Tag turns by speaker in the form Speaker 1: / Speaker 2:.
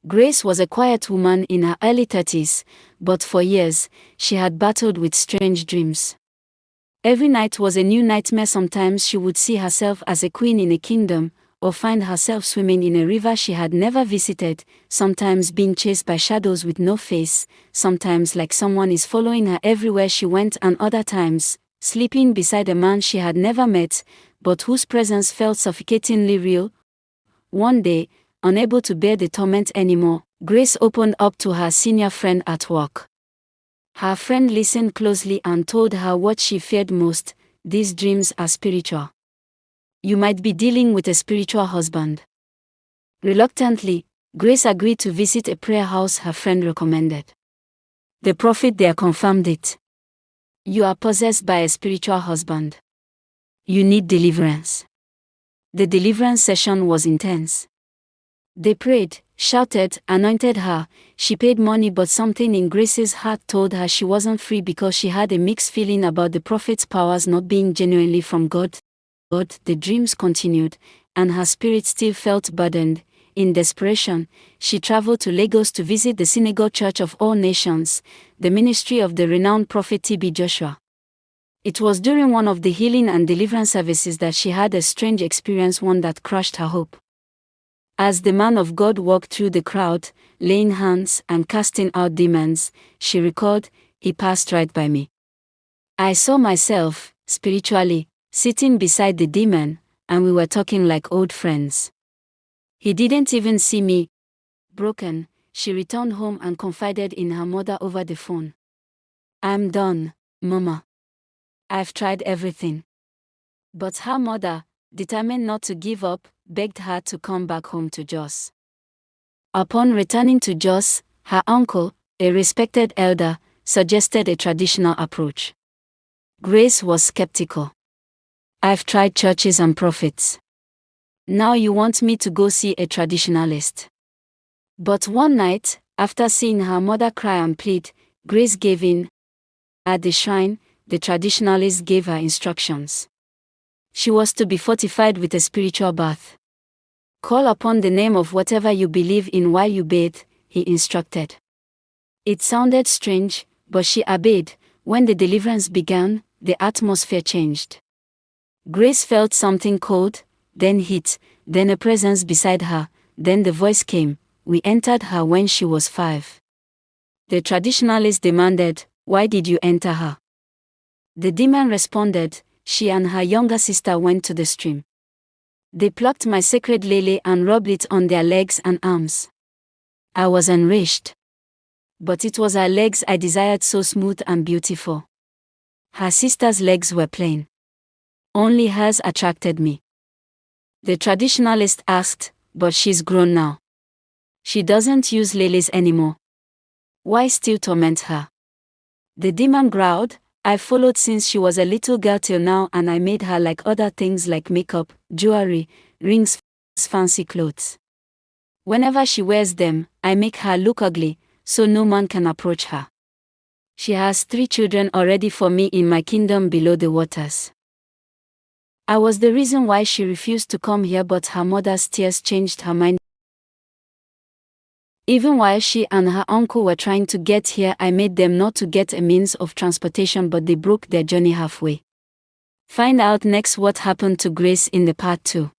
Speaker 1: Grace was a quiet woman in her early 30s, but for years, she had battled with strange dreams. Every night was a new nightmare. Sometimes she would see herself as a queen in a kingdom, or find herself swimming in a river she had never visited, sometimes being chased by shadows with no face, sometimes like someone is following her everywhere she went, and other times, sleeping beside a man she had never met, but whose presence felt suffocatingly real. One day, unable to bear the torment anymore, Grace opened up to her senior friend at work. Her friend listened closely and told her what she feared most: these dreams are spiritual. You might be dealing with a spiritual husband. Reluctantly, Grace agreed to visit a prayer house her friend recommended. The prophet there confirmed it. You are possessed by a spiritual husband. You need deliverance. The deliverance session was intense. They prayed, shouted, anointed her. She paid money, but something in Grace's heart told her she wasn't free because she had a mixed feeling about the prophet's powers not being genuinely from God. The dreams continued, and her spirit still felt burdened. In desperation, she traveled to Lagos to visit the Synagogue Church of All Nations, the ministry of the renowned prophet T.B. Joshua. It was during one of the healing and deliverance services that she had a strange experience, one that crushed her hope. As the man of God walked through the crowd, laying hands and casting out demons, she recalled, he passed right by me. I saw myself, spiritually, sitting beside the demon, and we were talking like old friends. He didn't even see me. Broken, she returned home and confided in her mother over the phone. I'm done, Mama. I've tried everything. But her mother, determined not to give up, begged her to come back home to Jos. Upon returning to Jos, her uncle, a respected elder, suggested a traditional approach. Grace was skeptical. I've tried churches and prophets. Now you want me to go see a traditionalist? But one night, after seeing her mother cry and plead, Grace gave in. At the shrine, the traditionalist gave her instructions. She was to be fortified with a spiritual bath. Call upon the name of whatever you believe in while you bathe, he instructed. It sounded strange, but she obeyed. When the deliverance began, the atmosphere changed. Grace felt something cold, then heat, then a presence beside her, then the voice came. We entered her when she was 5. The traditionalist demanded, why did you enter her? The demon responded, she and her younger sister went to the stream. They plucked my sacred Lele and rubbed it on their legs and arms. I was enraged. But it was her legs I desired, so smooth and beautiful. Her sister's legs were plain. Only hers attracted me. The traditionalist asked, but she's grown now. She doesn't use Lele's anymore. Why still torment her? The demon growled, I followed since she was a little girl till now, and I made her like other things like makeup, jewelry, rings, fancy clothes. Whenever she wears them, I make her look ugly, so no man can approach her. She has 3 children already for me in my kingdom below the waters. I was the reason why she refused to come here, but her mother's tears changed her mind. Even while she and her uncle were trying to get here, I made them not to get a means of transportation, but they broke their journey halfway. Find out next what happened to Grace in the part 2.